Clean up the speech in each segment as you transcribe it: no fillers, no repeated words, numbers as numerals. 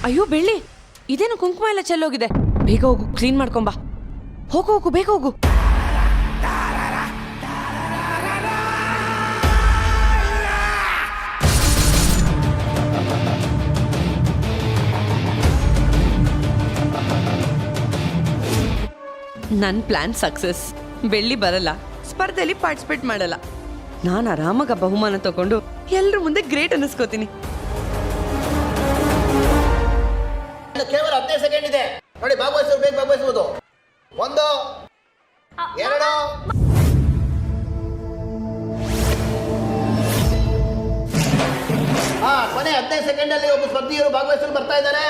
ಅಯ್ಯೋ ಬೆಳ್ಳಿ, ಇದೇನು ಕುಂಕುಮ ಎಲ್ಲ ಚೆಲ್ಲೋಗಿದೆ. ಬೇಗ ಹೋಗು, ಕ್ಲೀನ್ ಮಾಡ್ಕೊಂಬಾ. ಹೋಗು ಹೋಗು, ಬೇಗ ಹೋಗು. ನನ್ನ ಪ್ಲಾನ್ ಸಕ್ಸಸ್. ಬೆಳ್ಳಿ ಬರಲ್ಲ, ಸ್ಪರ್ಧೆಯಲ್ಲಿ ಪಾರ್ಟಿಸಿಪೇಟ್ ಮಾಡಲ್ಲ. ನಾನು ಆರಾಮಾಗ ಬಹುಮಾನ ತಗೊಂಡು ಎಲ್ಲರ ಮುಂದೆ ಗ್ರೇಟ್ ಅನ್ನಿಸ್ಕೋತೀನಿ. ಕೇವಲ 15 ಸೆಕೆಂಡ್ ಇದೆ ನೋಡಿ. ಭಾಗವಹಿಸೋರು ಬೇಗ ಭಾಗವಹಿಸಬಹುದು. 1 2 ಕೊನೆ 15 ಸೆಕೆಂಡ್ ಅಲ್ಲಿ ಒಬ್ಬ ಸ್ಪರ್ಧಿಯರು ಭಾಗವಹಿಸಲು ಬರ್ತಾ ಇದ್ದಾರೆ.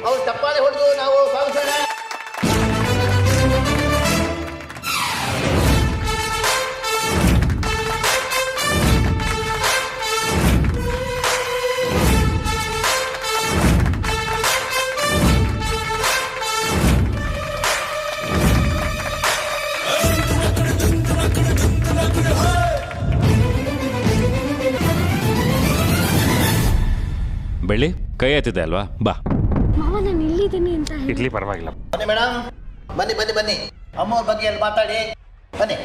ಅವ್ರು ಚಪ್ಪಾಳೆ ಹೊಡೆದು ನಾವು ಭಾವಿಸೋಣ. ಬೆಳ್ಳಿ ಕೈ ಎತ್ತಿದೆ ಅಲ್ವಾ? ಬಾ. ಮಾವ ನಾನು ಇಲ್ಲಿದ್ದೀನಿ ಅಂತ ಇರ್ಲಿ, ಪರವಾಗಿಲ್ಲ. ಬನ್ನಿ ಮೇಡಮ್, ಬನ್ನಿ ಬನ್ನಿ ಬನ್ನಿ. ಅಮ್ಮವ್ರ ಬಗ್ಗೆ ಎಲ್ಲ ಮಾತಾಡಿ ಬನ್ನಿ.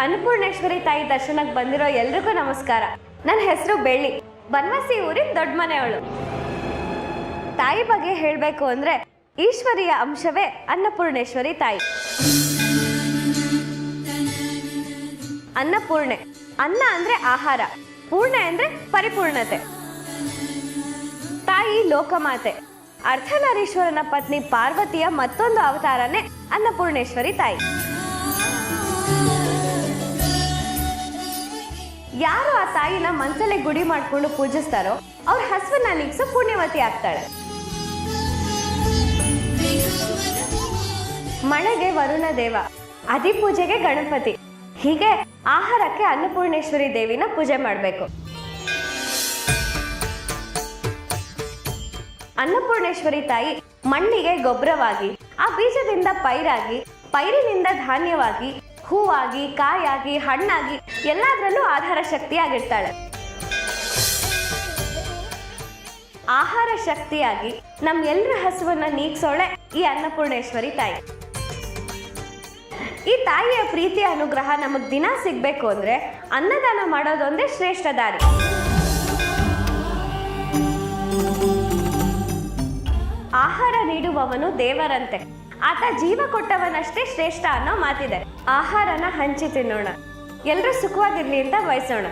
ಅನ್ನಪೂರ್ಣೇಶ್ವರಿ ತಾಯಿ ದರ್ಶನಕ್ಕೆ ಬಂದಿರೋ ಎಲ್ರಿಗೂ ನಮಸ್ಕಾರ. ನನ್ನ ಹೆಸರು ಬೆಳ್ಳಿ, ಬನವಾಸಿ ಊರಿನ ದೊಡ್ಡ ಮನೆಯವಳು. ತಾಯಿ ಬಗ್ಗೆ ಹೇಳಬೇಕು ಅಂದ್ರೆ ಈಶ್ವರಿಯ ಅಂಶವೇ ಅನ್ನಪೂರ್ಣೇಶ್ವರಿ ತಾಯಿ. ಅನ್ನಪೂರ್ಣೆ, ಅನ್ನ ಅಂದ್ರೆ ಆಹಾರ, ಪೂರ್ಣೆ ಅಂದ್ರೆ ಪರಿಪೂರ್ಣತೆ. ತಾಯಿ ಲೋಕಮಾತೆ, ಅರ್ಧನಾರೀಶ್ವರನ ಪತ್ನಿ ಪಾರ್ವತಿಯ ಮತ್ತೊಂದು ಅವತಾರನೇ ಅನ್ನಪೂರ್ಣೇಶ್ವರಿ ತಾಯಿ. ಯಾರು ಆ ತಾಯಿನ ಮನಸಲ್ಲೇ ಗುಡಿ ಮಾಡ್ಕೊಂಡು ಪೂಜಿಸ್ತಾರೋ ಅವ್ರ ಹಸುವನ್ನ ನೀಗ್ಸೋ ಪುಣ್ಯವತಿ ಆಗ್ತಾಳೆ. ಮಳೆಗೆ ವರುಣ ದೇವ, ಅಧಿಪೂಜೆಗೆ ಗಣಪತಿ, ಹೀಗೆ ಆಹಾರಕ್ಕೆ ಅನ್ನಪೂರ್ಣೇಶ್ವರಿ ದೇವಿನ ಪೂಜೆ ಮಾಡಬೇಕು. ಅನ್ನಪೂರ್ಣೇಶ್ವರಿ ತಾಯಿ ಮಣ್ಣಿಗೆ ಗೊಬ್ಬರವಾಗಿ, ಆ ಬೀಜದಿಂದ ಪೈರಾಗಿ, ಪೈರಿನಿಂದ ಧಾನ್ಯವಾಗಿ, ಹೂವಾಗಿ, ಕಾಯಾಗಿ, ಹಣ್ಣಾಗಿ ಎಲ್ಲದರಲ್ಲೂ ಆಧಾರ ಶಕ್ತಿಯಾಗಿರ್ತಾಳೆ. ಆಹಾರ ಶಕ್ತಿಯಾಗಿ ನಮ್ಮೆಲ್ಲರ ಹಸುವನ್ನ ನೀಗ್ಸೋಳೆ ಈ ಅನ್ನಪೂರ್ಣೇಶ್ವರಿ ತಾಯಿ. ಈ ತಾಯಿಯ ಪ್ರೀತಿಯ ಅನುಗ್ರಹ ನಮಗ್ ದಿನ ಸಿಗ್ಬೇಕು ಅಂದ್ರೆ ಅನ್ನದಾನ ಮಾಡೋದೊಂದೇ ಶ್ರೇಷ್ಠ ದಾರಿ. ಆಹಾರ ನೀಡುವವನು ದೇವರಂತೆ, ಆತ ಜೀವ ಕೊಟ್ಟವನಷ್ಟೇ ಶ್ರೇಷ್ಠ ಅನ್ನೋ ಮಾತಿದೆ. ಆಹಾರನ ಹಂಚಿ ತಿನ್ನೋಣ, ಎಲ್ಲರೂ ಸುಖವಾಗಿರ್ಲಿ ಅಂತ ಬಯಸೋಣ.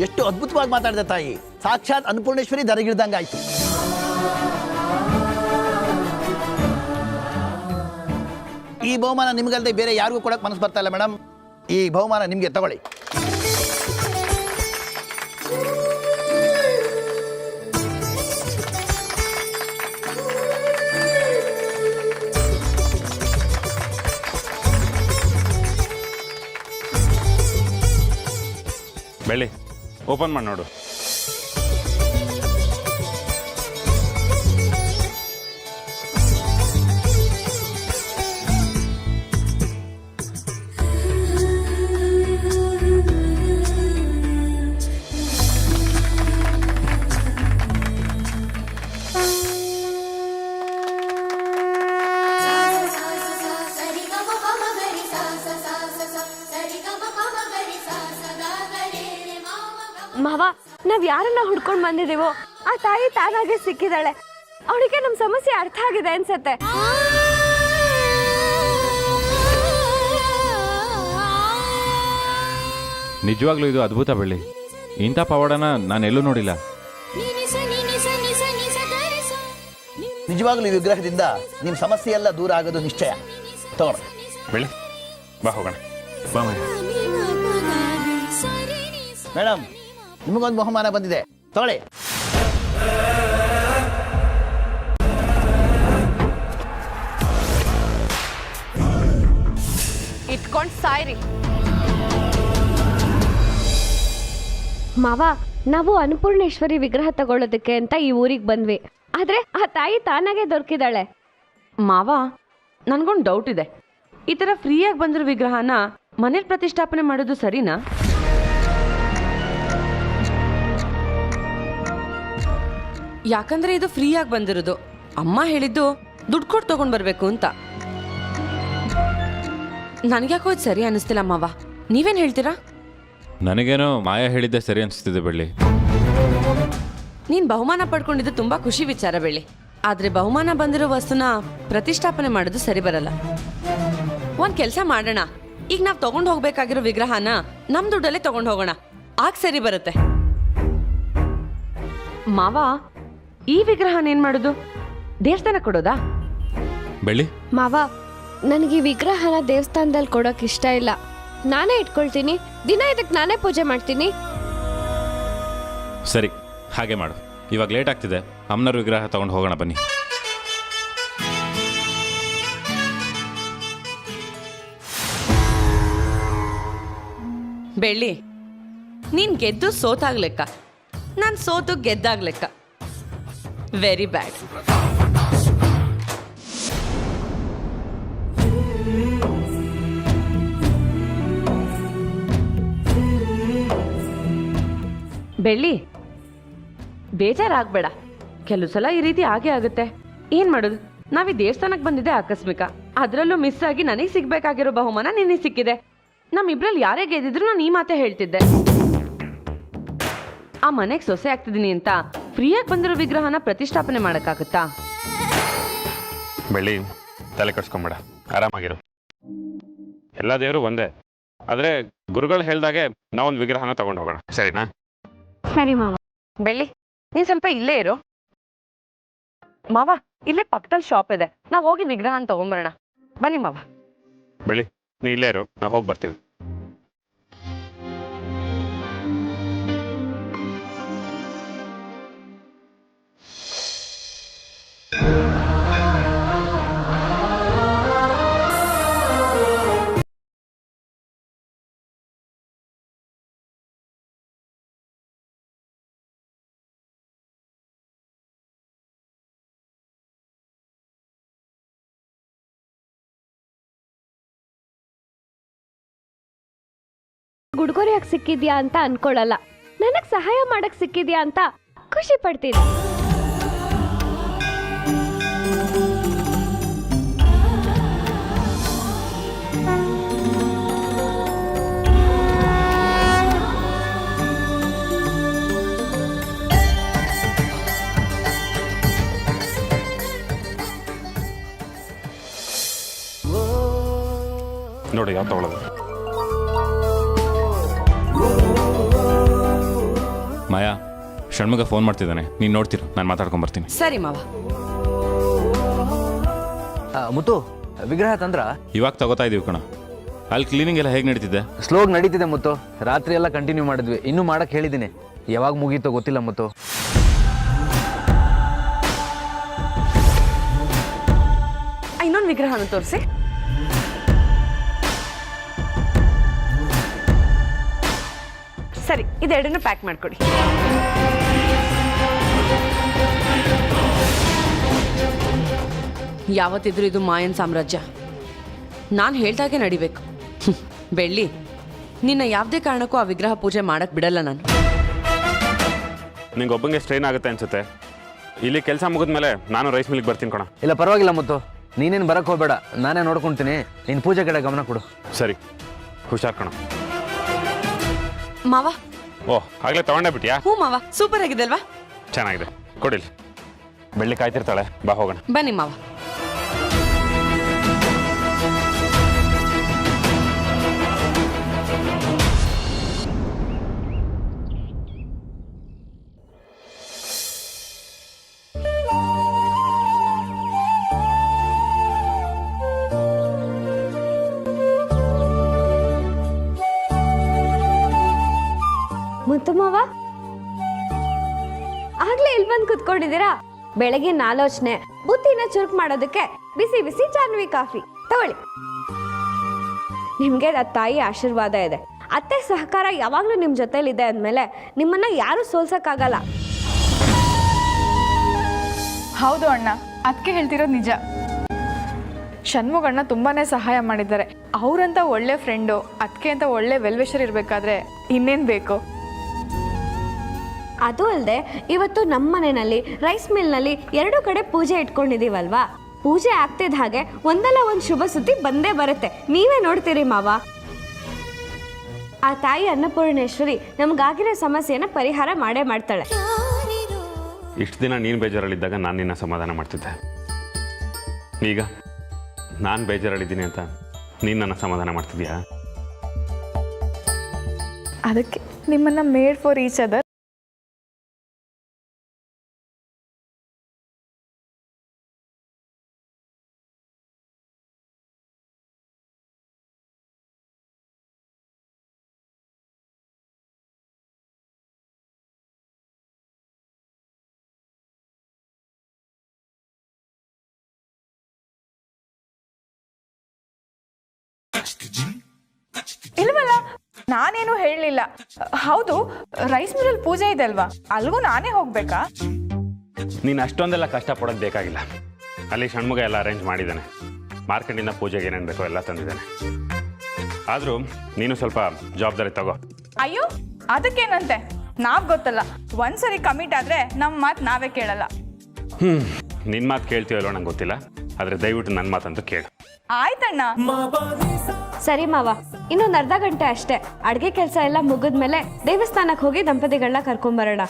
ಎಷ್ಟು ಅದ್ಭುತವಾಗಿ ಮಾತಾಡಿದ ತಾಯಿ, ಸಾಕ್ಷಾತ್ ಅನ್ನಪೂರ್ಣೇಶ್ವರಿ ದರಗಿಳ್ದಂಗೆ ಆಯ್ತು. ಈ ಬಹುಮಾನ ನಿಮ್ಗಲ್ದೆ ಬೇರೆ ಯಾರಿಗೂ ಕೊಡಕ್ಕೆ ಮನಸ್ಸು ಬರ್ತಾ ಇಲ್ಲ ಮೇಡಮ್. ಈ ಬಹುಮಾನ ನಿಮಗೆ ತಗೊಳ್ಳಿ. ಬೆಳ್ಳಿ ಓಪನ್ ಮಾಡಿ ನೋಡು. ಮಾವ, ನಾವ್ ಯಾರನ್ನ ಹುಡ್ಕೊಂಡ್ ಬಂದಿದೀವೋ ಆ ತಾಯಿ ತಾನಾಗೆ ಸಿಕ್ಕಿದಾಳೆ. ಅವಳಿಗೆ ನಮ್ ಸಮಸ್ಯೆ ಅರ್ಥ ಆಗಿದೆ ಅನ್ಸತ್ತೆ. ನಿಜವಾಗ್ಲೂ ಇದು ಅದ್ಭುತ ಬೆಳ್ಳಿ. ಇಂಥ ಪವಾಡನ ನಾನೆಲ್ಲೂ ನೋಡಿಲ್ಲ. ನಿಜವಾಗ್ಲೂ ಈ ವಿಗ್ರಹದಿಂದ ನಿಮ್ಮ ಸಮಸ್ಯೆ ಎಲ್ಲ ದೂರ ಆಗೋದು ನಿಶ್ಚಯ. ತಗೊಳ್ಳಿ. ಬೆಳ್ಳಿ ಬಾ ಹೋಗೋಣ. ಬಾ ಮನೆ. ಮೇಡಮ್, ನಿಮಗೊಂದು ಬಹುಮಾನ ಬಂದಿದೆ, ತಗೊಳ್ಳಿ. ಇಟ್ಕೊಂಡು ಸಾಯ್ರಿ. ಮಾವ, ನಾವು ಅನ್ನಪೂರ್ಣೇಶ್ವರಿ ವಿಗ್ರಹ ತಗೊಳ್ಳೋದಕ್ಕೆ ಅಂತ ಈ ಊರಿಗೆ ಬಂದ್ವಿ. ಆದ್ರೆ ಆ ತಾಯಿ ತಾನಾಗೆ ದೊರಕಿದಾಳೆ. ಮಾವ, ನನ್ಗೊಂದು ಡೌಟ್ ಇದೆ. ಈ ಥರ ಫ್ರೀಯಾಗಿ ಬಂದಿರೋ ವಿಗ್ರಹನ ಮನೇಲಿ ಪ್ರತಿಷ್ಠಾಪನೆ ಮಾಡೋದು ಸರಿನಾ? ಯಾಕಂದ್ರೆ ಇದು ಫ್ರೀಯಾಗಿ ಬಂದಿರೋದು. ಅಮ್ಮ ಹೇಳಿದ್ದು ದುಡ್ಡು ಕೊಟ್ಟು ತಗೊಂಡು ಬರಬೇಕು ಅಂತ. ನನಗ್ಯಾಕೋ ಇದು ಸರಿ ಅನ್ನಿಸ್ತಿಲ್ಲ ಮಾವ, ನೀವೇನು ಹೇಳ್ತೀರಾ? ನನಗೇನೋ ಮಾಯಾ ಹೇಳಿದ್ದೆ ಸರಿ ಅನಿಸ್ತಿದೆ ಬೆಳ್ಳಿ. ನೀನು ಬಹುಮಾನ ಪಡ್ಕೊಂಡಿದ್ದು ತುಂಬ ಖುಷಿ ವಿಚಾರ ಬೆಳ್ಳಿ. ಆದರೆ ಬಹುಮಾನ ಬಂದಿರೋ ವಸ್ತುನ ಪ್ರತಿಷ್ಠಾಪನೆ ಮಾಡೋದು ಸರಿ ಬರಲ್ಲ. ಒಂದು ಕೆಲಸ ಮಾಡೋಣ, ಈಗ ನಾವು ತಗೊಂಡು ಹೋಗ್ಬೇಕಾಗಿರೋ ವಿಗ್ರಹನ ನಮ್ಮ ದುಡ್ಡಲ್ಲೇ ತಗೊಂಡು ಹೋಗೋಣ, ಆಗ ಸರಿ ಬರುತ್ತೆ. ಮಾವ, ಈ ವಿಗ್ರಹನ ಏನು ಮಾಡೋದು? ದೇವಸ್ಥಾನ ಕೊಡೋದಾ? ಬೆಳ್ಳಿ, ಮಾವ, ನನಗೆ ಈ ವಿಗ್ರಹನ ದೇವಸ್ಥಾನದಲ್ಲಿ ಕೊಡೋಕೆ ಇಷ್ಟ ಇಲ್ಲ. ನಾನೇ ಇಟ್ಕೊಳ್ತೀನಿ, ದಿನ ಇದಕ್ಕೆ ನಾನೇ ಪೂಜೆ ಮಾಡ್ತೀನಿ. ಸರಿ, ಹಾಗೆ ಮಾಡು. ಇವಾಗ ಲೇಟ್ ಆಗ್ತಿದೆ, ಅಮ್ಮನವ್ರ ವಿಗ್ರಹ ತಗೊಂಡು ಹೋಗೋಣ ಬನ್ನಿ. ಬೆಳ್ಳಿ, ನೀನು ಗೆದ್ದು ಸೋತಾಗ್ಲೆಕ್ಕ, ನಾನು ಸೋತು ಗೆದ್ದಾಗ್ಲೆಕ್ಕ. Very bad. ಬೆಳ್ಳಿ, ಬೇಜಾರಾಗಬೇಡ. ಕೆಲವು ಸಲ ಈ ರೀತಿ ಆಗೇ ಆಗುತ್ತೆ. ಏನು ಮಾಡೋದು, ನಾವೀ ದೇವಸ್ಥಾನಕ್ಕೆ ಬಂದಿದ್ದೆ ಆಕಸ್ಮಿಕ. ಅದರಲ್ಲೂ ಮಿಸ್ ಆಗಿ ನನಗೆ ಸಿಗ್ಬೇಕಾಗಿರೋ ಬಹುಮಾನ ನಿನಗೆ ಸಿಕ್ಕಿದೆ. ನಮ್ಮಿಬ್ರಲ್ಲಿ ಯಾರೇ ಗೆದ್ದಿದ್ರು ನಾನು ಈ ಮಾತೇ ಹೇಳ್ತಿದ್ದೆ. ಆ ಮನೆಗೆ ಸೊಸೆ ಆಗ್ತಿದ್ದೀನಿ ಅಂತ ಫ್ರೀಯಾಗಿ ಬಂದಿರೋ ವಿಗ್ರಹನ ಪ್ರತಿಷ್ಠಾಪನೆ ಮಾಡೋಕ್ಕಾಗುತ್ತಾ? ಬೆಳ್ಳಿ, ತಲೆ ಕಟ್ಸ್ಕೊಂಬೇಡ, ಆರಾಮಾಗಿರು. ಎಲ್ಲ ದೇವರು ಒಂದೇ, ಆದರೆ ಗುರುಗಳು ಹೇಳ್ದಾಗೆ ನಾವೊಂದು ವಿಗ್ರಹನ ತಗೊಂಡು ಹೋಗೋಣ, ಸರಿನಾ? ಸರಿ ಮಾವ. ಬೆಳ್ಳಿ, ನೀನು ಸ್ವಲ್ಪ ಇಲ್ಲೇ ಇರು. ಮಾವ, ಇಲ್ಲೇ ಪಕ್ಕದಲ್ಲಿ ಶಾಪ್ ಇದೆ, ನಾವು ಹೋಗಿ ವಿಗ್ರಹನ ತಗೊಂಬರೋಣ. ಬನ್ನಿ ಮಾವ. ಬೆಳ್ಳಿ, ನೀ ಇಲ್ಲೇ ಇರು, ನಾವು ಹೋಗಿ ಬರ್ತೀವಿ. ಉಡುಗೊರೆಯಾಗಿ ಸಿಕ್ಕಿದ್ಯಾ ಅಂತ ಅನ್ಕೊಳ್ಳಲ್ಲ, ನನಗ್ ಸಹಾಯ ಮಾಡಕ್ ಸಿಕ್ಕಿದ್ಯಾ ಅಂತ ಖುಷಿ ಪಡ್ತೀನಿ. ನೋಡಿ, ಯಾವ ತಗೊಳ್ಳೋದು? ಮಾಯಾ, ಷಣ್ಮುಗ ಫೋನ್ ಮಾಡ್ತಿದ್ದಾನೆ, ನೀನು ನೋಡ್ತಿರು, ನಾನು ಮಾತಾಡ್ಕೊಂಬರ್ತೀನಿ. ಸರಿ ಮಾವ. ಮುತ್ತು, ವಿಗ್ರಹ ತಂದ್ರ? ಇವಾಗ ತಗೋತಾ ಇದೀವಿ ಕಣ. ಅಲ್ಲಿ ಕ್ಲೀನಿಂಗ್ ಎಲ್ಲ ಹೇಗೆ ನಡೀತಿದೆ? ಸ್ಲೋಗ್ ನಡೀತಿದೆ ಮುತ್ತು. ರಾತ್ರಿ ಎಲ್ಲ ಕಂಟಿನ್ಯೂ ಮಾಡಿದ್ವಿ, ಇನ್ನೂ ಮಾಡಕ್ ಹೇಳಿದ್ದೀನಿ. ಯಾವಾಗ ಮುಗೀತೋ ಗೊತ್ತಿಲ್ಲ ಮುತ್ತು. ಇನ್ನೊಂದು ವಿಗ್ರಹನ ತೋರಿಸಿ. ಸರಿ, ಇದೆರಡನ್ನು ಪ್ಯಾಕ್ ಮಾಡ್ಕೊಡಿ. ಯಾವತ್ತಿದ್ರೂ ಇದು ಮಾಯನ್ ಸಾಮ್ರಾಜ್ಯ. ನಾನು ಹೇಳ್ದಾಗೆ ನಡಿಬೇಕು. ಬೆಳ್ಳಿ, ನಿನ್ನ ಯಾವುದೇ ಕಾರಣಕ್ಕೂ ಆ ವಿಗ್ರಹ ಪೂಜೆ ಮಾಡಕ್ ಬಿಡಲ್ಲ ನಾನು. ನಿಂಗೆ ಒಬ್ಬಂಗೆ ಸ್ಟ್ರೈನ್ ಆಗುತ್ತೆ ಅನ್ಸುತ್ತೆ. ಇಲ್ಲಿ ಕೆಲಸ ಮುಗಿದ್ಮೇಲೆ ನಾನು ರೈಸ್ ಮಿಲ್ಗೆ ಬರ್ತೀನಿ ಕಣ. ಇಲ್ಲ ಪರವಾಗಿಲ್ಲ ಮುತ್ತು, ನೀನೇನು ಬರಕ್ ಹೋಗ್ಬೇಡ, ನಾನೇ ನೋಡ್ಕೊಳ್ತೀನಿ. ನೀನು ಪೂಜೆ ಕಡೆ ಗಮನ ಕೊಡು. ಸರಿ, ಹುಷಾರ್ ಕಣ. ಮಾವ. ಓಹ್, ಆಗಲೇ ತಗೊಂಡೇ ಬಿಟ್ಟಿಯಾ? ಹ್ಞೂ ಮಾವ, ಸೂಪರ್ ಆಗಿದೆ ಅಲ್ವಾ? ಚೆನ್ನಾಗಿದೆ, ಕೊಡಿಲ್. ಬೆಳ್ಳಿ ಕಾಯ್ತಿರ್ತಾಳೆ, ಬಾ ಹೋಗೋಣ. ಬನ್ನಿ ಮಾವ. ಕೂತ್ಕೊಂಡಿದ್ದೀರಾ? ಬೆಳಗಿನ ಆಲೋಚನೆ ಬುದ್ಧಿನ ಚುರುಕು ಮಾಡೋದಕ್ಕೆ ಬಿಸಿ ಬಿಸಿ ಜಾನ್ವಿ ಕಾಫಿ ತಗೊಳ್ಳಿ. ನಿಮ್ಗೆ ತಾಯಿ ಆಶೀರ್ವಾದ ಇದೆ, ಅತ್ತೆ ಸಹಕಾರ ಯಾವಾಗ್ಲೂ ನಿಮ್ ಜೊತೆಲಿದೆ ಅಂದ್ಮೇಲೆ ನಿಮ್ಮನ್ನ ಯಾರು ಸೋಲ್ಸಕ್ಕಾಗಲ್ಲ. ಹೌದು ಅಣ್ಣ, ಅದಕ್ಕೆ ಹೇಳ್ತಿರೋದು ನಿಜ. ಷಣ್ಮುಗಣ್ಣ ತುಂಬಾನೇ ಸಹಾಯ ಮಾಡಿದ್ದಾರೆ. ಅವರಂತ ಒಳ್ಳೆ ಫ್ರೆಂಡು, ಅದಕ್ಕೆ ಅಂತ ಒಳ್ಳೆ ವೆಲ್ವಿಷರ್ ಇರಬೇಕಾದ್ರೆ ಇನ್ನೇನು ಬೇಕು? ಅದು ಅಲ್ಲದೆ ಇವತ್ತು ನಮ್ಮ ಮನೆಯಲ್ಲಿ ರೈಸ್ ಮಿಲ್ನಲ್ಲಿ 2 ಕಡೆ ಪೂಜೆ ಇಟ್ಕೊಂಡಿದೀವಲ್ವಾ, ಪೂಜೆ ಆಗ್ತಿದ್ದ ಹಾಗೆ ಒಂದಲ್ಲ ಒಂದು ಶುಭ ಸುದ್ದಿ ಬಂದೇ ಬರುತ್ತೆ. ನೀವೇ ನೋಡ್ತೀರಿ ಮಾವ. ಆ ತಾಯಿ ಅನ್ನಪೂರ್ಣೇಶ್ವರಿ ನಮ್ಗಾಗಿರೋ ಸಮಸ್ಯೆನ ಪರಿಹಾರ ಮಾಡೇ ಮಾಡ್ತಾಳೆ. ಇಷ್ಟು ದಿನ ನೀನು ಬೇಜಾರಲ್ಲಿದ್ದಾಗ ನಾನು ನಿನ್ನ ಸಮಾಧಾನ ಮಾಡ್ತಿದ್ದೆ. ಈಗ ನಾನು ಬೇಜಾರಲ್ಲಿದ್ದೀನಿ ಅಂತ ನೀನು ನನ್ನ ಸಮಾಧಾನ ಮಾಡ್ತಿದ್ಯಾ? ಅದಕ್ಕೆ ನಿಮ್ಮನ್ನ ಮೇಡ್ ಫಾರ್ ಈಚ್ ಅದರ್. ಇಲ್ವಲ್ಲ, ನಾನೇನು ಹೇಳಲಿಲ್ಲ. ಹೌದು, ರೈಸ್ ಮಿಲ್ಲಲ್ಲಿ ಪೂಜೆ ಇದೆ ಅಲ್ವಾ, ಅಲ್ಗೂ ನಾನೇ ಹೋಗ್ಬೇಕಾ? ನೀನು ಅಷ್ಟೊಂದೆಲ್ಲ ಕಷ್ಟಪಡೋದು ಬೇಕಾಗಿಲ್ಲ. ಅಲ್ಲಿ ಷಣ್ಮುಗ ಎಲ್ಲ ಅರೇಂಜ್ ಮಾಡಿದ್ದಾನೆ. ಮಾರ್ಕೆಟಿಂದ ಪೂಜೆಗೆ ಏನೇನು ಬೇಕೋ ಎಲ್ಲ ತಂದಿದ್ದಾನೆ. ಆದರೂ ನೀನು ಸ್ವಲ್ಪ ಜವಾಬ್ದಾರಿ ತಗೋ. ಅಯ್ಯೋ, ಅದಕ್ಕೇನಂತೆ, ನಾವ್ ಗೊತ್ತಲ್ಲ, ಒಂದ್ಸರಿ ಕಮಿಟ್ ಆದ್ರೆ ನಮ್ಮ ಮಾತು ನಾವೇ ಕೇಳಲ್ಲ. ನಿನ್ನ ಮಾತು ಕೇಳ್ತೀವಲ್ಲೋ ನಂಗೆ ಗೊತ್ತಿಲ್ಲ, ಆದರೆ ದಯವಿಟ್ಟು ನನ್ನ ಮಾತಂತೂ ಕೇಳು. ಆಯ್ತಣ್ಣ. ಸರಿ ಮಾವ, ಇನ್ನೊಂದು ಅರ್ಧ ಗಂಟೆ ಅಷ್ಟೇ. ಅಡ್ಗೆ ಕೆಲಸ ಎಲ್ಲ ಮುಗಿದ್ಮೇಲೆ ದೇವಸ್ಥಾನಕ್ಕೆ ಹೋಗಿ ದಂಪತಿಗಳನ್ನ ಕರ್ಕೊಂಬರೋಣ.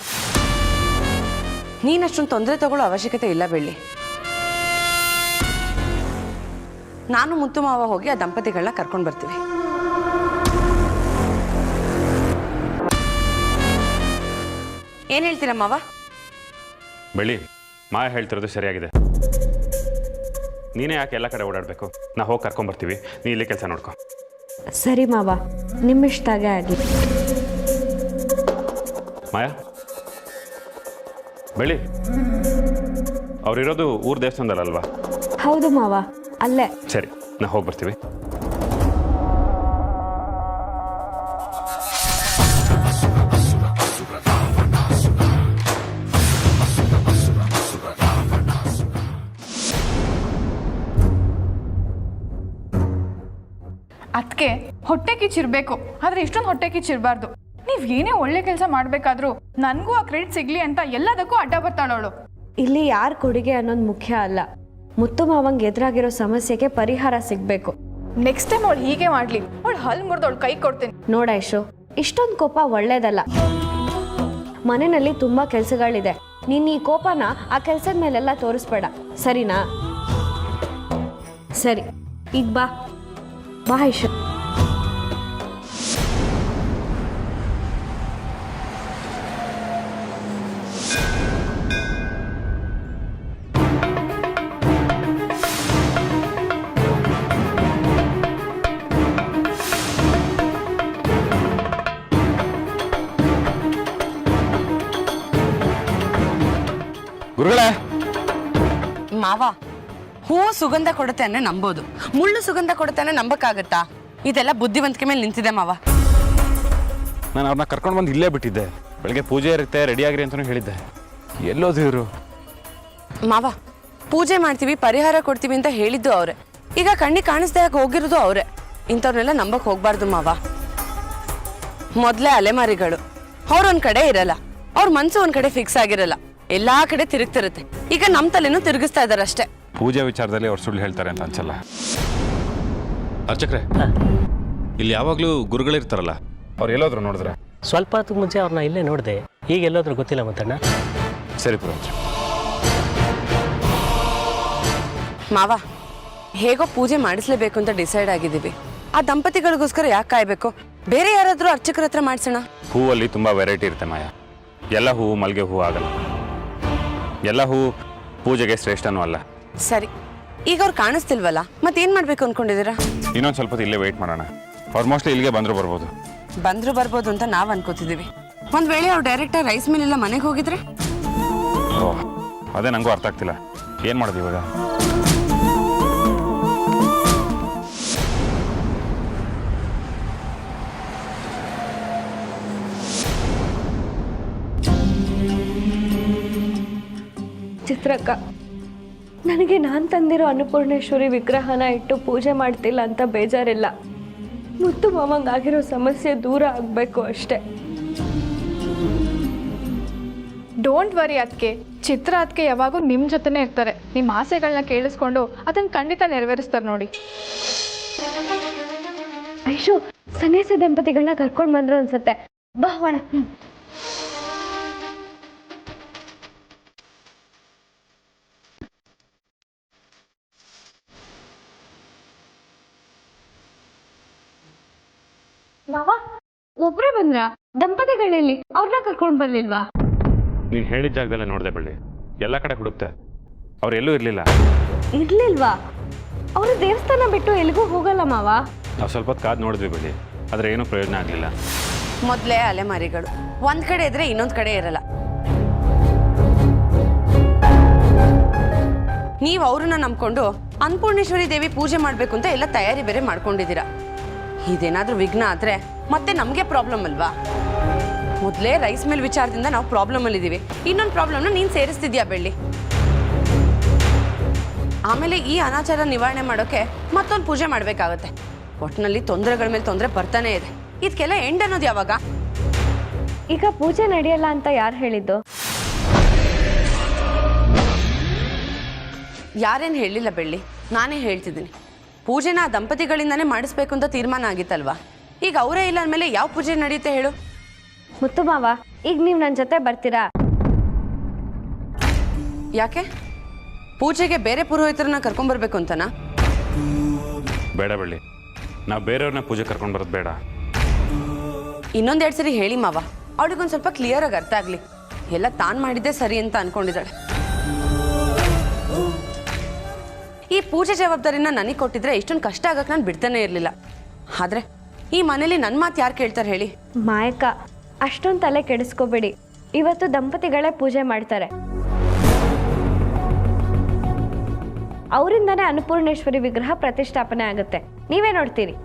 ನೀನಷ್ಟೊಂದು ತೊಂದರೆ ತಗೊಳ್ಳೋ ಅವಶ್ಯಕತೆ ಇಲ್ಲ ಬೆಳ್ಳಿ. ನಾನು ಮುತ್ತು ಮಾವ ಹೋಗಿ ಆ ದಂಪತಿಗಳನ್ನ ಕರ್ಕೊಂಡು ಬರ್ತೀವಿ. ಏನ್ ಹೇಳ್ತೀರಾ ಮಾವ? ಬೆಳ್ಳಿ, ಮಾಯ ಹೇಳ್ತಿರೋದು ಸರಿಯಾಗಿದೆ. ನೀನೇ ಯಾಕೆ ಎಲ್ಲ ಕಡೆ ಓಡಾಡಬೇಕು? ನಾ ಹೋಗಿ ಕರ್ಕೊಂಬರ್ತೀವಿ, ನೀ ಇಲ್ಲಿ ಕೆಲಸ ನೋಡ್ಕೊ. ಸರಿ ಮಾವ, ನಿಮ್ಮಿಷ್ಟಾಗೆ ಆಗಲಿ. ಮಾಯಾ, ಬೆಳ್ಳಿ, ಅವ್ರಿರೋದು ಊರ ದೇವಸ್ಥಾನದಲ್ಲಲ್ವಾ? ಹೌದು ಮಾವ, ಅಲ್ಲೇ. ಸರಿ, ನಾ ಹೋಗಿ ಬರ್ತೀವಿ. ಅದಕ್ಕೆ ಹೊಟ್ಟೆ ಕಿಚ್ಚಿರ್ಬೇಕು, ಆದ್ರೆ ಇಷ್ಟೊಂದು ಹೊಟ್ಟೆ ಕಿಚ್ಚಿರ್ಬಾರ್ದು. ನೀವ್ ಏನೇ ಒಳ್ಳೆ ಕೆಲಸ ಮಾಡ್ಬೇಕಾದ್ರೂ ನನ್ಗೂ ಆ ಕ್ರೆಡಿಟ್ ಸಿಗ್ಲಿ ಅಂತ ಎಲ್ಲದಕ್ಕೂ ಅಡ್ಡ ಬರ್ತಾಳವಳು. ಇಲ್ಲಿ ಯಾರ ಕೊಡುಗೆ ಅನ್ನೋದು ಮುಖ್ಯ ಅಲ್ಲ, ಮುತ್ತು ಮಾವಂಗೆ ಎದುರಾಗಿರೋ ಸಮಸ್ಯೆಗೆ ಪರಿಹಾರ ಸಿಗ್ಬೇಕು. ನೆಕ್ಸ್ಟ್ ಟೈಮ್ ಅವಳು ಹೀಗೆ ಮಾಡ್ಲಿ, ಅವಳು ಹಲ್ ಮುರಿದವಳು ಕೈ ಕೊಡ್ತೀನಿ. ನೋಡ ಯಶು, ಇಷ್ಟೊಂದು ಕೋಪ ಒಳ್ಳೇದಲ್ಲ. ಮನೆಯಲ್ಲಿ ತುಂಬಾ ಕೆಲ್ಸಗಳಿದೆ, ನೀನ್ ಈ ಕೋಪನ ಆ ಕೆಲ್ಸದ ಮೇಲೆಲ್ಲ ತೋರಿಸ್ಬೇಡ, ಸರಿನಾ? ಸರಿ, ಈಗ ಬಾ ಬಾ ಯಶು. ಗುರುಗಳೇ, ಮಾವ, ಹೂವು ಸುಗಂಧ ಕೊಡುತ್ತೆ ಅಂದ್ರೆ ನಂಬೋದು, ಮುಳ್ಳು ಸುಗಂಧ ಕೊಡುತ್ತೆ ಅಂದ್ರೆ ನಂಬಕ್ಕಾಗತ್ತಾ? ಇದೆಲ್ಲ ಬುದ್ಧಿವಂತಿಕೆ ಮೇಲೆ ನಿಂತಿದೆ ಮಾವ. ನಾನು ಅವ್ರನ್ನ ಕರ್ಕೊಂಡು ಬಂದು ಇಲ್ಲೇ ಬಿಟ್ಟಿದ್ದೆ. ಬೆಳಗ್ಗೆ ಪೂಜೆ ಇರುತ್ತೆ, ರೆಡಿ ಆಗಿರಿ ಅಂತಲೂ ಹೇಳಿದ್ದೆ. ಎಲ್ಲೋದು ಇವರು? ಮಾವ, ಪೂಜೆ ಮಾಡ್ತೀವಿ, ಪರಿಹಾರ ಕೊಡ್ತೀವಿ ಅಂತ ಹೇಳಿದ್ದು ಅವರೇ. ಈಗ ಕಣ್ಣಿಗೆ ಕಾಣಿಸ್ದೆ ಹೋಗಿರೋದು ಅವರೇ. ಇಂಥವ್ರನ್ನೆಲ್ಲ ನಂಬಕ್ ಹೋಗ್ಬಾರ್ದು ಮಾವ. ಮೊದಲೇ ಅಲೆಮಾರಿಗಳು, ಅವ್ರೊಂದ್ ಕಡೆ ಇರಲ್ಲ, ಅವ್ರ ಮನ್ಸು ಒಂದ್ ಕಡೆ ಫಿಕ್ಸ್ ಆಗಿರಲ್ಲ, ಎಲ್ಲಾ ಕಡೆ ತಿರುಗ್ತಿರುತ್ತೆ. ಈಗ ನಮ್ಮ ತಲೆನೂ ತಿರುಗಿಸ್ತಾ ಇದಾರೆ ಅಷ್ಟೇ. ಪೂಜೆ ವಿಚಾರದಲ್ಲಿ ಅವ್ರು ಸುಳ್ಳು ಹೇಳ್ತಾರೆ ಅಂತ ಅನ್ಸಲ್ಲ. ಅರ್ಚಕ್ರೆ, ಇಲ್ಲಿ ಯಾವಾಗಲೂ ಗುರುಗಳಿರ್ತಾರಲ್ಲ, ಅವ್ರು ಎಲ್ಲೋದ್ರು ನೋಡಿದ್ರೆ? ಸ್ವಲ್ಪ ಹೊತ್ತು ಮುಂಚೆ ಅವ್ರನ್ನ ಇಲ್ಲೇ ನೋಡಿದೆ, ಈಗ ಎಲ್ಲೋದ್ರೂ ಗೊತ್ತಿಲ್ಲ ಮತ್ತಣ್ಣ. ಸರಿ ಪುರೋಹಿತ್ರೆ. ಮಾವ, ಹೇಗೋ ಪೂಜೆ ಮಾಡಿಸ್ಲೇಬೇಕು ಅಂತ ಡಿಸೈಡ್ ಆಗಿದ್ದೀವಿ. ಆ ದಂಪತಿಗಳಿಗೋಸ್ಕರ ಯಾಕೆ ಕಾಯ್ಬೇಕು? ಬೇರೆ ಯಾರಾದ್ರೂ ಅರ್ಚಕರ ಹತ್ರ ಮಾಡಿಸೋಣ. ಹೂವಲ್ಲಿ ತುಂಬಾ ವೆರೈಟಿ ಇರುತ್ತೆ ಮಾಯಾ. ಎಲ್ಲ ಹೂವು ಮಲ್ಲಿಗೆ ಹೂವು ಆಗಲ್ಲ, ಎಲ್ಲ ಹೂವು ಪೂಜೆಗೆ ಶ್ರೇಷ್ಠನೂ ಅಲ್ಲ. ಸರಿ, ಈಗ ಅವ್ರು ಕಾಣಿಸ್ತಿಲ್ವಲ್ಲ, ಮತ್ತೇನ್ ಮಾಡ್ಬೇಕು ಅನ್ಕೊಂಡಿದ್ದೀರಾ? ಇನ್ನೊಂದು ಸ್ವಲ್ಪ ಹೊತ್ತು ಇಲ್ಲೇ ವೆಯ್ಟ್ ಮಾಡೋಣ. ಅವ್ರು ಮೋಸ್ಟ್ಲಿ ಇಲ್ಲಿಗೆ ಬಂದರೂ ಬರ್ಬೋದು. ಬಂದ್ರು ಬರ್ಬೋದು ಅಂತ ನಾವ್ ಅನ್ಕೋತಿದೀವಿ. ಒಂದ್ ವೇಳೆ ಅವ್ರು ಡೈರೆಕ್ಟ್ ರೈಸ್ ಮಿಲ್ ಎಲ್ಲ ಮನೆಗೆ ಹೋಗಿದ್ರೆ? ಓಹ್, ಅದೇ ನನಗೂ ಅರ್ಥ ಆಗ್ತಿಲ್ಲ. ಏನು ಮಾಡೋದು ಇವಾಗ? ಚಿತ್ರಕ್ಕ, ನನಗೆ ನಾನು ತಂದಿರೋ ಅನ್ನಪೂರ್ಣೇಶ್ವರಿ ವಿಗ್ರಹನ ಇಟ್ಟು ಪೂಜೆ ಮಾಡ್ತಿಲ್ಲ ಅಂತ ಬೇಜಾರಿಲ್ಲ. ಮುತ್ತು ಮಾವಂಗಾಗಿರೋ ಸಮಸ್ಯೆ ದೂರ ಆಗಬೇಕು ಅಷ್ಟೇ. ಡೋಂಟ್ ವರಿ ಅದಕ್ಕೆ. ಚಿತ್ರ ಅದಕ್ಕೆ ಯಾವಾಗೂ ನಿಮ್ಮ ಜೊತೆನೇ ಇರ್ತಾರೆ. ನಿಮ್ಮ ಆಸೆಗಳನ್ನ ಕೇಳಿಸ್ಕೊಂಡು ಅದನ್ನು ಖಂಡಿತ ನೆರವೇರಿಸ್ತಾರೆ ನೋಡಿ. ಐಶು, ಸನ್ಯಾಸಿ ದಂಪತಿಗಳನ್ನ ಕರ್ಕೊಂಡು ಬಂದ್ರು ಅನ್ಸತ್ತೆ. ಬಾ ಹೋಣ. ಮಾವ, ಒಬ್ರೇ ಬಂದ್ರ? ದಂಪತಿಗಳಲ್ಲಿ ಅವ್ರನ್ನ ಕರ್ಕೊಂಡು ಬರ್ಲಿಲ್ವಾ? ನೀನು ಹೇಳಿದ ಜಾಗದಲ್ಲೇ ನೋಡಿದೆ ಬಳ್ಳಿ. ಎಲ್ಲ ಕಡೆ ಹುಡುಕ್ತೆ, ಅವ್ರು ಎಲ್ಲೂ ಇರಲಿಲ್ಲ. ಇರ್ಲಿಲ್ವಾ? ಅವರು ದೇವಸ್ಥಾನ ಬಿಟ್ಟು ಎಲ್ಲಿಗೂ ಹೋಗಲ್ಲ ಮಾವ. ನಾವು ಸ್ವಲ್ಪ ಹೊತ್ತು ಕಾದು ನೋಡಿದ್ವಿ ಬಳ್ಳಿ, ಆದರೆ ಏನೂ ಪ್ರಯೋಜನ ಆಗಲಿಲ್ಲ. ಮೊದಲೇ ಅಲೆಮಾರಿಗಳು ಒಂದ್ ಕಡೆ ಇದ್ರೆ ಇನ್ನೊಂದ್ ಕಡೆ ಇರಲ್ಲ. ನೀವು ಅವ್ರನ್ನ ನಂಬ್ಕೊಂಡು ಅನ್ನಪೂರ್ಣೇಶ್ವರಿ ದೇವಿ ಪೂಜೆ ಮಾಡ್ಬೇಕು ಅಂತ ಎಲ್ಲ ತಯಾರಿ ಬೇರೆ ಮಾಡ್ಕೊಂಡಿದ್ದೀರಾ. ಇದೇನಾದ್ರೂ ವಿಘ್ನ ಆದ್ರೆ ಮತ್ತೆ ನಮ್ಗೆ ಪ್ರಾಬ್ಲಮ್ ಅಲ್ವಾ? ಮೊದಲೇ ರೈಸ್ ಮಿಲ್ ವಿಚಾರದಿಂದ ನಾವು ಪ್ರಾಬ್ಲಮ್ ಅಲ್ಲಿ ಇದೀವಿ. ಇನ್ನೊಂದು ಪ್ರಾಬ್ಲಮ್ನ ನೀನ್ ಸೇರಿಸ್ತಿದ್ಯಾ ಬೆಳ್ಳಿ. ಆಮೇಲೆ ಈ ಅನಾಚಾರ ನಿವಾರಣೆ ಮಾಡೋಕೆ ಮತ್ತೊಂದು ಪೂಜೆ ಮಾಡ್ಬೇಕಾಗತ್ತೆ. ಒಟ್ಟಿನಲ್ಲಿ ತೊಂದರೆಗಳ ಮೇಲೆ ತೊಂದರೆ ಬರ್ತಾನೆ ಇದೆ. ಇದಕ್ಕೆಲ್ಲ ಎಂಡ್ ಅನ್ನೋದು ಯಾವಾಗ? ಈಗ ಪೂಜೆ ನಡೆಯಲ್ಲ ಅಂತ ಯಾರು ಹೇಳಿದ್ದು? ಯಾರೇನು ಹೇಳಿಲ್ಲ ಬೆಳ್ಳಿ, ನಾನೇ ಹೇಳ್ತಿದ್ದೀನಿ. ಪೂಜೆನ ಆ ದಂಪತಿಗಳಿಂದಾನೇ ಮಾಡಿಸ್ಬೇಕು ಅಂತ ತೀರ್ಮಾನ ಆಗಿತ್ತಲ್ವಾ? ಈಗ ಅವರೇ ಇಲ್ಲ ಅಂದಮೇಲೆ ಯಾವ ಪೂಜೆ ನಡೆಯುತ್ತೆ ಹೇಳು? ಮುತ್ತು ಮಾವ, ಈಗ ನೀವು ನನ್ನ ಜೊತೆ ಬರ್ತೀರಾ? ಯಾಕೆ? ಪೂಜೆಗೆ ಬೇರೆ ಪುರೋಹಿತರನ್ನ ಕರ್ಕೊಂಡ್ಬರ್ಬೇಕು ಅಂತನಾ? ಬೇಡ ಬಳ್ಳಿ, ನಾವು ಬೇರೆಯವ್ರನ್ನ ಪೂಜೆ ಕರ್ಕೊಂಡು ಬರೋದು ಬೇಡ. ಇನ್ನೊಂದೆರಡು ಸರಿ ಹೇಳಿ ಮಾವ, ಅವಳಿಗೊಂದು ಸ್ವಲ್ಪ ಕ್ಲಿಯರ್ ಆಗಿ ಅರ್ಥ ಆಗಲಿ. ಎಲ್ಲ ತಾನು ಮಾಡಿದ್ದೆ ಸರಿ ಅಂತ ಅನ್ಕೊಂಡಿದ್ದಾಳೆ. ಈ ಪೂಜೆ ಜವಾಬ್ದಾರಿನ ನನಗೆ ಕೊಟ್ಟಿದ್ರೆ ಇಷ್ಟೊಂದು ಕಷ್ಟ ಆಗಕ್ಕೆ ನಾನು ಬಿಡ್ತಾನೆ ಇರಲಿಲ್ಲ. ಆದ್ರೆ ಈ ಮನೇಲಿ ನನ್ನ ಮಾತು ಯಾರು ಕೇಳ್ತಾರೆ ಹೇಳಿ? ಮಾಯಕ, ಅಷ್ಟೊಂದು ತಲೆ ಕೆಡಿಸ್ಕೋಬೇಡಿ. ಇವತ್ತು ದಂಪತಿಗಳೇ ಪೂಜೆ ಮಾಡ್ತಾರೆ. ಅವರಿಂದನೇ ಅನ್ನಪೂರ್ಣೇಶ್ವರಿ ವಿಗ್ರಹ ಪ್ರತಿಷ್ಠಾಪನೆ ಆಗುತ್ತೆ. ನೀವೇ ನೋಡ್ತೀರಿ.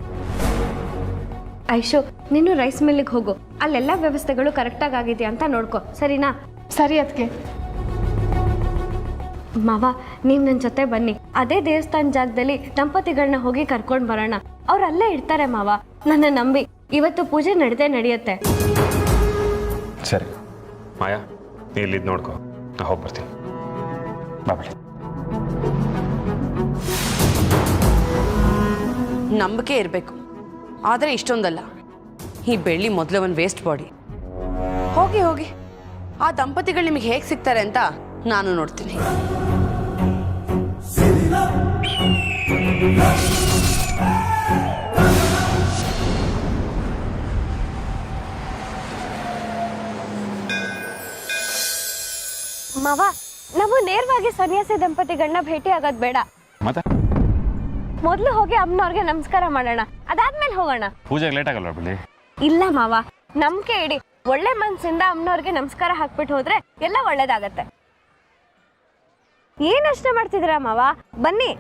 ಐಶು, ನೀನು ರೈಸ್ ಮಿಲ್ಲಿಗೆ ಹೋಗು. ಅಲ್ಲೆಲ್ಲ ವ್ಯವಸ್ಥೆಗಳು ಕರೆಕ್ಟಾಗಿ ಆಗಿದೆಯಾ ಅಂತ ನೋಡ್ಕೊ, ಸರಿನಾ? ಸರಿ ಅದಕ್ಕೆ. ಮಾವ, ನೀವು ನನ್ನ ಜೊತೆ ಬನ್ನಿ. ಅದೇ ದೇವಸ್ಥಾನ ಜಾಗದಲ್ಲಿ ದಂಪತಿಗಳನ್ನ ಹೋಗಿ ಕರ್ಕೊಂಡು ಬರೋಣ. ಅವ್ರು ಅಲ್ಲೇ ಇರ್ತಾರೆ ಮಾವ. ನನ್ನ ನಂಬಿ, ಇವತ್ತು ಪೂಜೆ ನಡೆಯುತ್ತೆ. ಸರಿ ಮಾಯಾ, ನೀ ಇಲ್ಲಿದ್ದು ನೋಡ್ಕೊ, ನಾ ಹೋಗಿ ಬರ್ತೀನಿ. ಬಾ ಬಳ್ಳಿ. ನಂಬಿಕೆ ಇರಬೇಕು, ಆದರೆ ಇಷ್ಟೊಂದಲ್ಲ. ಈ ಬೆಳ್ಳಿ ಮೊದಲೇ ಒಂದು ವೇಸ್ಟ್ ಬಾಡಿ. ಹೋಗಿ ಹೋಗಿ, ಆ ದಂಪತಿಗಳು ನಿಮಗೆ ಹೇಗೆ ಸಿಗ್ತಾರೆ ಅಂತ ನಾನು ನೋಡ್ತೀನಿ. ಮಾವ, ನಾವು ನೇರವಾಗಿ ಸನ್ಯಾಸಿ ದಂಪತಿಗಳನ್ನ ಭೇಟಿ ಆಗೋದು ಬೇಡ. ಮತ್ತೆ ಮೊದಲು ಹೋಗಿ ಅಮ್ಮನವ್ರಿಗೆ ನಮಸ್ಕಾರ ಮಾಡೋಣ, ಅದಾದ್ಮೇಲೆ ಹೋಗೋಣ. ಪೂಜೆಗೆ ಲೇಟ್ ಆಗಲ್ವಾ ಬಳ್ಳಿ? ಇಲ್ಲ ಮಾವ, ನಂಬಿಕೆ ಇಡಿ. ಒಳ್ಳೆ ಮನಸ್ಸಿಂದ ಅಮ್ಮನವ್ರಿಗೆ ನಮಸ್ಕಾರ ಹಾಕ್ಬಿಟ್ಟು ಹೋದ್ರೆ ಎಲ್ಲ ಒಳ್ಳೇದಾಗತ್ತೆ. ಏನಷ್ಟೇ ಮಾಡ್ತಿದ್ದೀರಾ ಮಾವ? ಬನ್ನಿ.